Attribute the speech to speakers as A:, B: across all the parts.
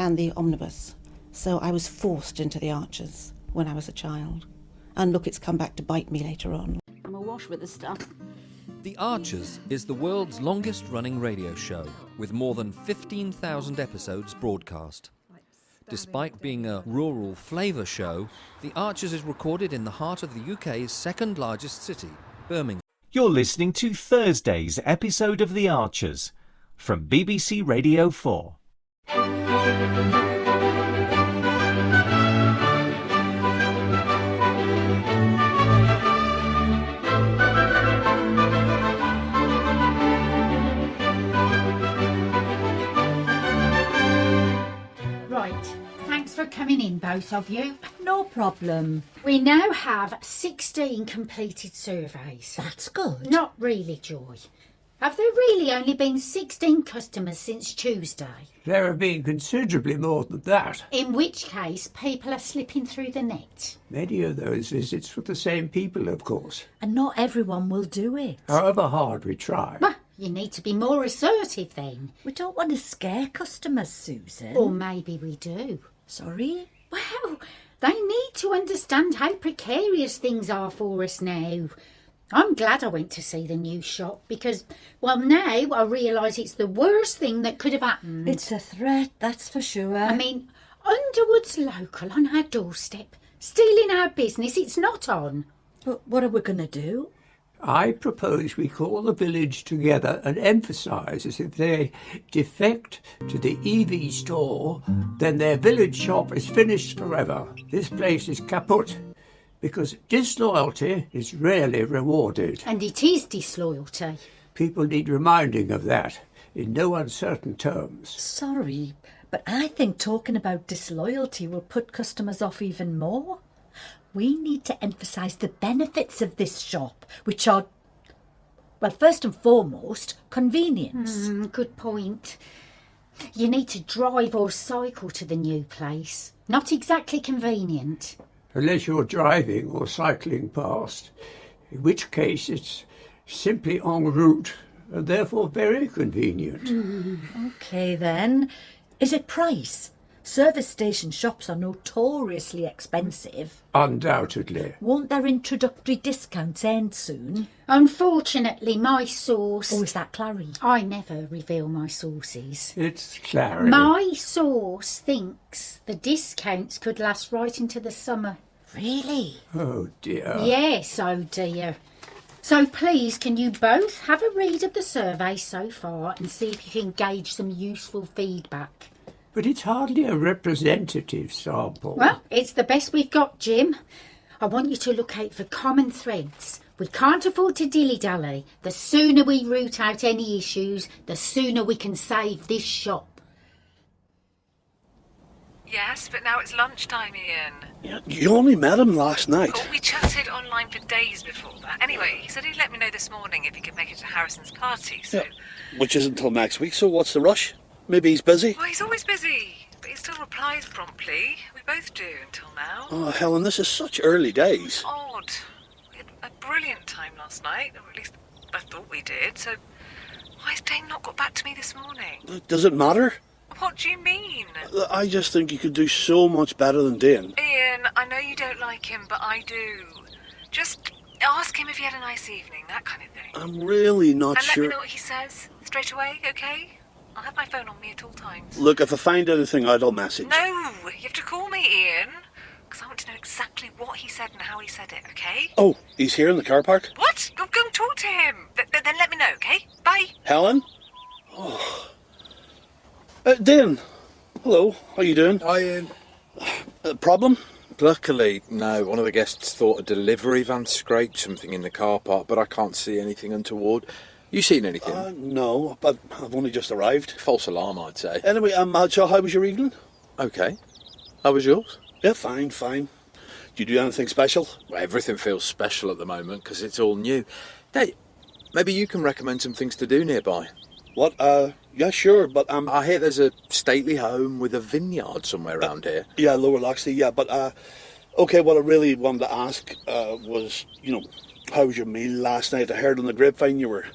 A: and the omnibus. So I was forced into the Archers when I was a child. And look, it's come back to bite me later on. I'm awash with the stuff.
B: The Archers is the world's longest-running radio show, with more than 15,000 episodes broadcast. Despite being a rural flavour show, The Archers is recorded in the heart of the UK's second-largest city, Birmingham.
C: You're listening to Thursday's episode of The Archers from BBC Radio 4.
D: For coming in, both of you.
E: No problem.
D: We now have 16 completed surveys.
E: That's good.
D: Not really, Joy. Have there really only been 16 customers since Tuesday?
F: There have been considerably more than that.
D: In which case, people are slipping through the net.
F: Many of those visits with the same people, of course.
E: And not everyone will do it.
F: However hard we try.
D: Well, you need to be more assertive then.
E: We don't want to scare customers, Susan.
D: Or maybe we do.
E: Sorry?
D: Well, they need to understand how precarious things are for us now. I'm glad I went to see the new shop because, well, now I realise it's the worst thing that could have happened.
E: It's a threat, that's for sure.
D: I mean, Underwood's local on our doorstep, stealing our business, it's not on.
E: But what are we going to do?
F: I propose we call the village together and emphasise as if they defect to the EV store, then their village shop is finished forever. This place is kaput, because disloyalty is rarely rewarded.
D: And it is disloyalty.
F: People need reminding of that, in no uncertain terms.
E: Sorry, but I think talking about disloyalty will put customers off even more. We need to emphasise the benefits of this shop, which are, well, first and foremost, convenience.
D: Good point. You need to drive or cycle to the new place. Not exactly convenient.
F: Unless you're driving or cycling past, in which case it's simply en route and therefore very convenient.
E: OK then. Is it price? Service station shops are notoriously expensive.
F: Undoubtedly.
E: Won't their introductory discounts end soon?
D: Unfortunately, my source...
E: Or is that Clary?
D: I never reveal my sources.
F: It's Clary.
D: My source thinks the discounts could last right into the summer.
E: Really?
F: Oh dear.
D: Yes, oh dear. So please, can you both have a read of the survey so far and see if you can gauge some useful feedback?
F: But it's hardly a representative sample.
D: Well, it's the best we've got, Jim. I want you to look out for common threads. We can't afford to dilly-dally. The sooner we root out any issues, the sooner we can save this shop.
G: Yes, but now it's lunchtime, Ian.
H: Yeah, you only met him last night.
G: Oh, we chatted online for days before that. Anyway, he said he'd let me know this morning if he could make it to Harrison's party, so...
H: Yeah, which isn't until next week, so what's the rush? Maybe he's busy.
G: Well, he's always busy, but he still replies promptly. We both do until now.
H: Oh, Helen, this is such early days.
G: Odd. We had a brilliant time last night, or at least I thought we did, so why has Dane not got back to me this morning?
H: Does it matter?
G: What do you mean?
H: I just think you could do so much better than Dane.
G: Ian, I know you don't like him, but I do. Just ask him if he had a nice evening, that kind of thing.
H: I'm really not
G: and
H: sure.
G: Let me know what he says straight away, okay? I'll have my phone on me at all times.
H: Look, if I find anything out, I'll message.
G: No, you have to call me, Ian. Because I want to know exactly what he said and how he said it, okay?
H: Oh, he's here in the car park?
G: What? Go and talk to him. Then let me know, okay? Bye.
H: Helen? Oh. Dane. Hello, how you doing?
I: Hi, Ian.
H: Problem?
I: Luckily, no. One of the guests thought a delivery van scraped something in the car park, but I can't see anything untoward. You seen anything?
H: No, but I've only just arrived.
I: False alarm, I'd say.
H: Anyway, so how was your evening?
I: Okay. How was yours?
H: Yeah, fine. Did you do anything special?
I: Well, everything feels special at the moment because it's all new. Hey, maybe you can recommend some things to do nearby.
H: What? Yeah, sure, but
I: I hear there's a stately home with a vineyard somewhere around here.
H: Yeah, Lower Loxley, yeah, but okay, what I really wanted to ask was, how was your meal last night? I heard on the grapevine you were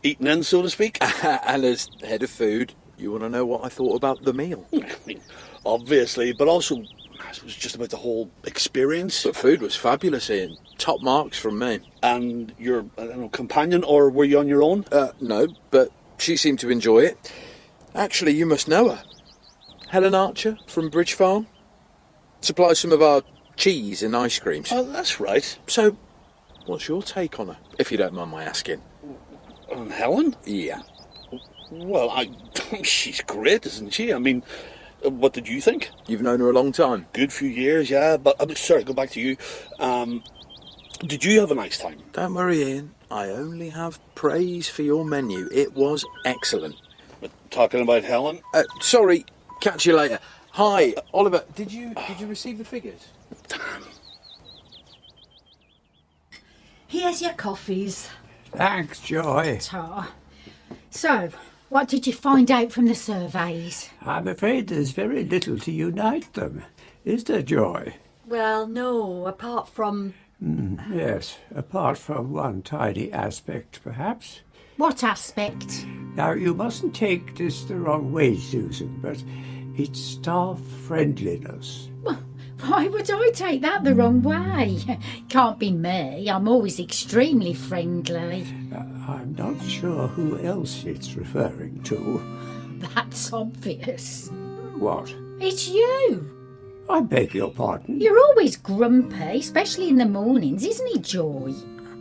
H: eating in, so to speak.
I: And as head of food, You want to know what I thought about the meal?
H: I mean, obviously, but also it was just about the whole experience.
I: The food was fabulous, Ian. Top marks from me.
H: And your, I don't know, companion, or were you on your own?
I: No, but she seemed to enjoy it. Actually, you must know her. Helen Archer from Bridge Farm. Supplies some of our cheese and ice creams.
H: Oh, that's right.
I: So, what's your take on her, if you don't mind my asking?
H: On Helen?
I: Yeah.
H: Well, she's great, isn't she? I mean, what did you think?
I: You've known her a long time.
H: Good few years, yeah. But, sorry, go back to you. Did you have a nice time?
I: Don't worry, Ian. I only have praise for your menu. It was excellent.
H: Talking about Helen?
I: Sorry, catch you later. Hi, Oliver. Did you receive the figures?
H: Damn.
E: Here's your coffees.
F: Thanks, Joy.
D: So, what did you find out from the surveys?
F: I'm afraid there's very little to unite them. Is there, Joy?
E: Well, no, apart from...
F: Yes, apart from one tiny aspect, perhaps.
D: What aspect?
F: Now, you mustn't take this the wrong way, Susan, but it's staff friendliness.
D: Why would I take that the wrong way? Can't be me. I'm always extremely friendly.
F: I'm not sure who else it's referring to.
D: That's obvious.
F: What?
D: It's you.
F: I beg your pardon?
D: You're always grumpy, especially in the mornings, isn't he, Joy?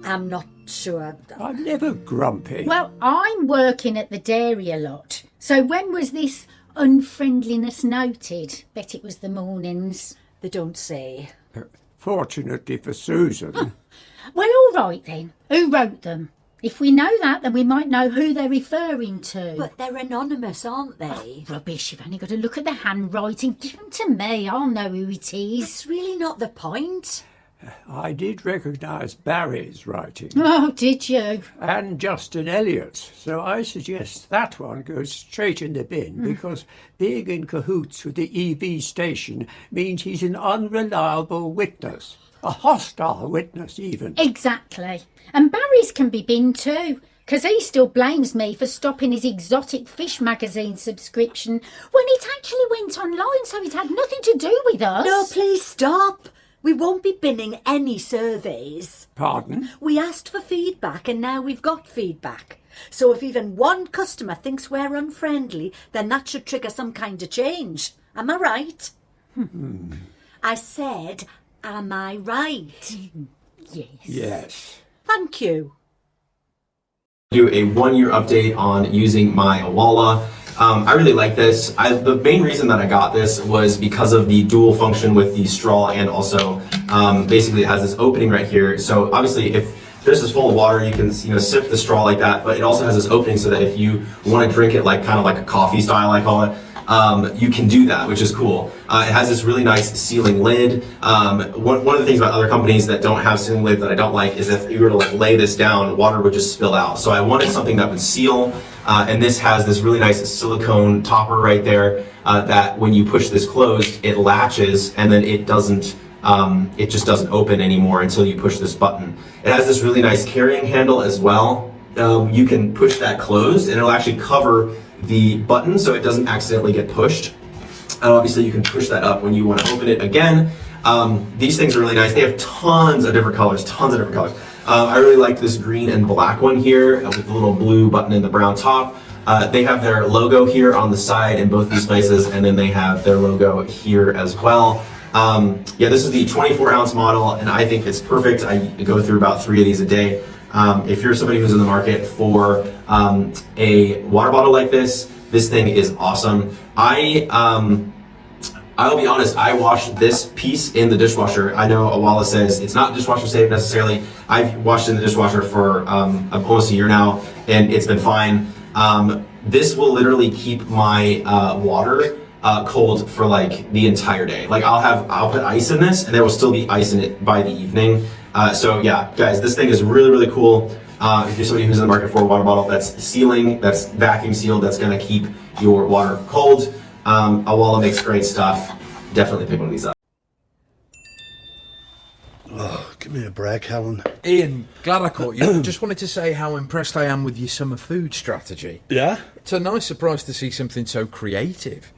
E: I'm not sure.
F: I'm never grumpy.
D: Well, I'm working at the dairy a lot. So when was this unfriendliness noted? Bet it was the mornings.
E: They don't say.
F: Fortunately for Susan.
D: Well, all right then. Who wrote them? If we know that, then we might know who they're referring to.
E: But they're anonymous, aren't they?
D: Rubbish, you've only got to look at the handwriting. Give them to me, I'll know who it is.
E: It's really not the point.
F: I did recognise Barry's writing.
D: Oh, did you?
F: And Justin Elliott's. So I suggest that one goes straight in the bin because being in cahoots with the EV station means he's an unreliable witness. A hostile witness, even.
D: Exactly. And Barry's can be binned too, because he still blames me for stopping his exotic fish magazine subscription when it actually went online, so it had nothing to do with us.
E: No, please stop. We won't be binning any surveys.
F: Pardon?
E: We asked for feedback and now we've got feedback. So if even one customer thinks we're unfriendly, then that should trigger some kind of change. Am I right? I said, am I right?
D: Yes.
F: Yes.
E: Thank you.
J: Do a 1-year update on using my Awala. I really like this. The main reason that I got this was because of the dual function with the straw, and also basically it has this opening right here. So obviously if this is full of water, you can sip the straw like that, but it also has this opening so that if you want to drink it like kind of like a coffee style, I call it, you can do that, which is cool. It has this really nice sealing lid. One of the things about other companies that don't have sealing lids that I don't like is if you were to like lay this down, water would just spill out. So I wanted something that would seal, and this has this really nice silicone topper right there that when you push this closed, it latches and then it doesn't, it just doesn't open anymore until you push this button. It has this really nice carrying handle as well. You can push that closed and it'll actually cover the button so it doesn't accidentally get pushed. And obviously you can push that up when you want to open it again. These things are really nice. They have tons of different colors, I really like this green and black one here with the little blue button and the brown top. They have their logo here on the side in both these places, and then they have their logo here as well. Yeah, this is the 24-ounce model, and I think it's perfect. I go through about 3 of these a day. If you're somebody who's in the market for a water bottle like this thing is awesome. I'll be honest, I washed this piece in the dishwasher. I know Awala says it's not dishwasher safe necessarily. I've washed it in the dishwasher for almost a year now, and it's been fine. This will literally keep my water cold for like the entire day. Like I'll put ice in this, and there will still be ice in it by the evening. So yeah, guys, this thing is really, really cool. If you're somebody who's in the market for a water bottle that's sealing, that's vacuum sealed, that's gonna keep your water cold, Awala makes great stuff. Definitely pick one of these up.
H: Oh, give Give me a break, Helen.
I: Ian, glad I caught you. Just wanted to say how impressed I am with your summer food strategy.
H: Yeah?
I: It's a nice surprise to see something so creative.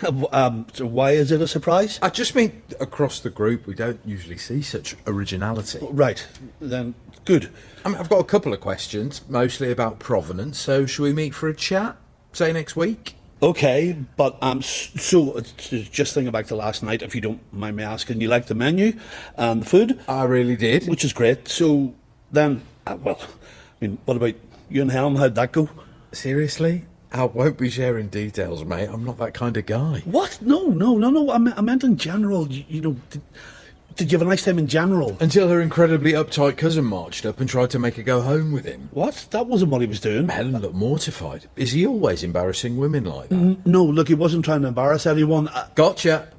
H: So why is it a surprise?
I: I just mean, across the group, we don't usually see such originality.
H: Right, then good.
I: I've got a couple of questions, mostly about provenance, so shall we meet for a chat? Say next week?
H: Okay, but so just thinking back to last night, if you don't mind me asking, you liked the menu and the food?
I: I really did.
H: Which is great. So then, what about you and Helen? How'd that go?
I: Seriously? I won't be sharing details, mate. I'm not that kind of guy.
H: What? No. I meant in general. Did you have a nice time in general?
I: Until her incredibly uptight cousin marched up and tried to make her go home with him.
H: What? That wasn't what he was doing.
I: Helen looked mortified. Is he always embarrassing women like that?
H: No, look, he wasn't trying to embarrass anyone.
I: Gotcha.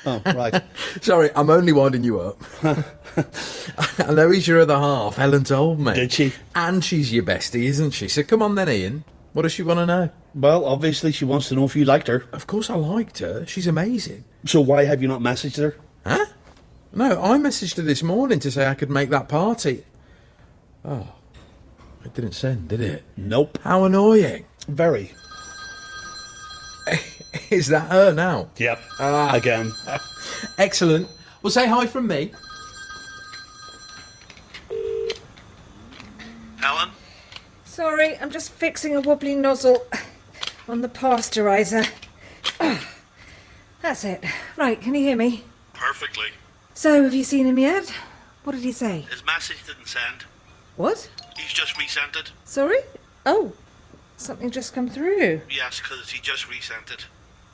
H: Oh, right.
I: Sorry, I'm only winding you up. I know he's your other half, Helen told me.
H: Did she?
I: And she's your bestie, isn't she? So come on then, Ian. What does she want to know?
H: Well, obviously she wants to know if you liked her.
I: Of course I liked her. She's amazing.
H: So why have you not messaged her?
I: Huh? No, I messaged her this morning to say I could make that party. Oh, it didn't send, did it?
H: Nope.
I: How annoying.
H: Very.
I: Is that her now?
H: Yep. Again.
I: Excellent. Well, say hi from me.
H: Helen?
G: Sorry, I'm just fixing a wobbly nozzle on the pasteuriser. That's it. Right, can you hear me?
H: Perfectly.
G: So, have you seen him yet? What did he say?
H: His message didn't send.
G: What?
H: He's just resent it.
G: Sorry? Oh, something just come through.
H: Yes, because he just resent it.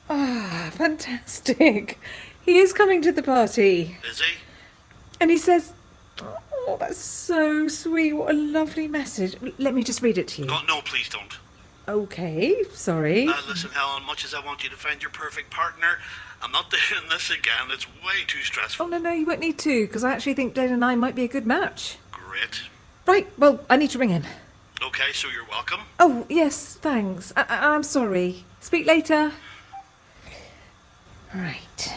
G: Ah, fantastic. He is coming to the party.
H: Is he?
G: And he says, oh, that's so sweet. What a lovely message. Let me just read it to you.
H: No, please don't.
G: Okay, sorry.
H: Listen, Helen, much as I want you to find your perfect partner, I'm not doing this again. It's way too stressful.
G: Oh, no, you won't need to, because I actually think Dane and I might be a good match.
H: Great.
G: Right, well, I need to ring him.
H: Okay, so you're welcome.
G: Oh, yes, thanks. I'm sorry. Speak later. Right.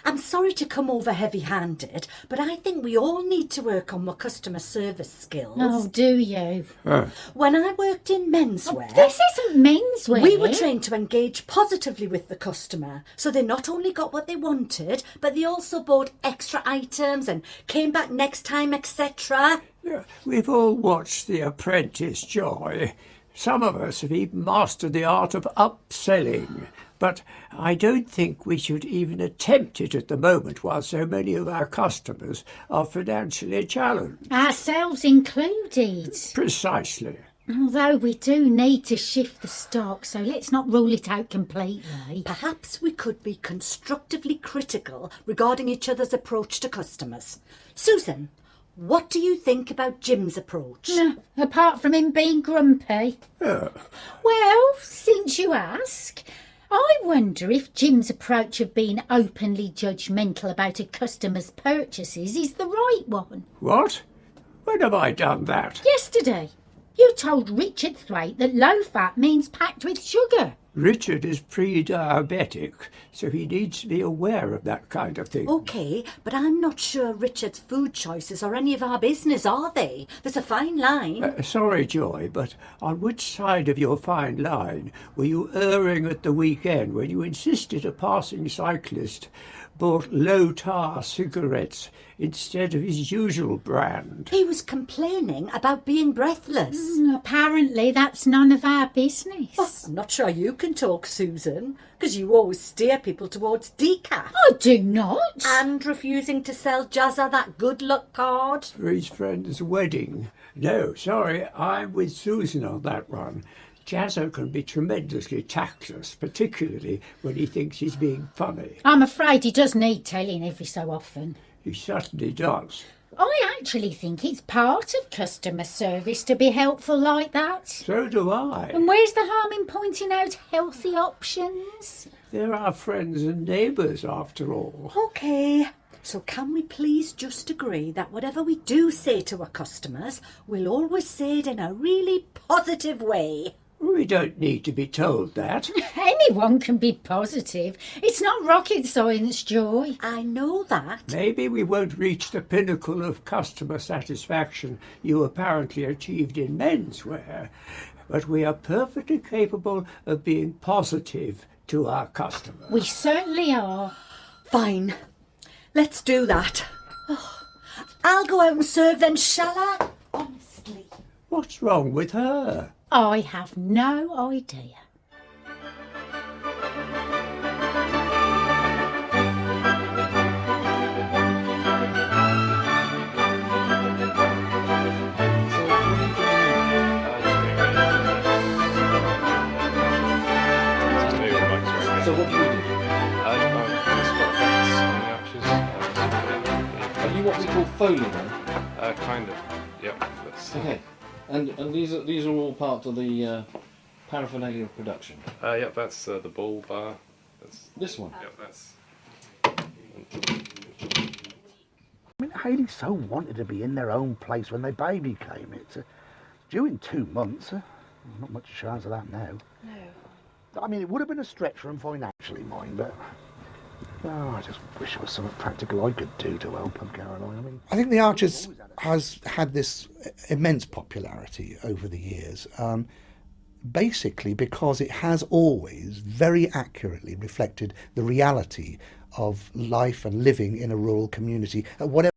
E: I'm sorry to come over heavy-handed, but I think we all need to work on our customer service skills.
D: Oh, do you?
E: When I worked in menswear...
D: This isn't menswear.
E: We were trained to engage positively with the customer, so they not only got what they wanted, but they also bought extra items and came back next time, etc.
F: We've all watched The Apprentice, Joy. Some of us have even mastered the art of upselling. But I don't think we should even attempt it at the moment while so many of our customers are financially challenged.
D: Ourselves included.
F: Precisely.
D: Although we do need to shift the stock, so let's not rule it out completely.
E: Perhaps we could be constructively critical regarding each other's approach to customers. Susan, what do you think about Jim's approach?
D: Apart from him being grumpy. Well, since you ask, I wonder if Jim's approach of being openly judgmental about a customer's purchases is the right one.
F: What? When have I done that?
D: Yesterday, you told Richard Thwaite that low fat means packed with sugar.
F: Richard is pre-diabetic, so he needs to be aware of that kind of thing.
E: OK, but I'm not sure Richard's food choices are any of our business, are they? There's a fine line.
F: Sorry, Joy, but on which side of your fine line were you erring at the weekend when you insisted a passing cyclist bought low-tar cigarettes instead of his usual brand?
E: He was complaining about being breathless.
D: Apparently that's none of our business.
E: Oh, I'm not sure you can talk, Susan, because you always steer people towards decaf.
D: I do not.
E: And refusing to sell Jazza that good luck card.
F: For his friend's wedding. No, sorry, I'm with Susan on that one. Jazzo can be tremendously tactless, particularly when he thinks he's being funny.
D: I'm afraid he does need telling every so often.
F: He certainly does.
D: I actually think it's part of customer service to be helpful like that.
F: So do I.
D: And where's the harm in pointing out healthy options?
F: They're our friends and neighbours, after all.
E: OK, so can we please just agree that whatever we do say to our customers, we'll always say it in a really positive way?
F: We don't need to be told that.
D: Anyone can be positive. It's not rocket science, Joy.
E: I know that.
F: Maybe we won't reach the pinnacle of customer satisfaction you apparently achieved in menswear, but we are perfectly capable of being positive to our customers.
D: We certainly are.
E: Fine. Let's do that. Oh, I'll go out and serve then, shall I? Honestly.
F: What's wrong with her?
D: I have no idea.
B: So what do we do? Are you what we call Foley then?
K: Kind of. Yep.
B: Okay. And these are all part of the paraphernalia of production.
K: Yep. That's the bull bar. That's
B: this one.
K: Yep. That's.
L: I mean, Hayley so wanted to be in their own place when their baby came. It's due in 2 months. Not much chance of that now.
A: No.
L: I mean, it would have been a stretch for them financially, mind, but I just wish there was something practical I could do to help them, Caroline. I mean,
M: I think the Archers has had this immense popularity over the years, basically because it has always very accurately reflected the reality of life and living in a rural community at whatever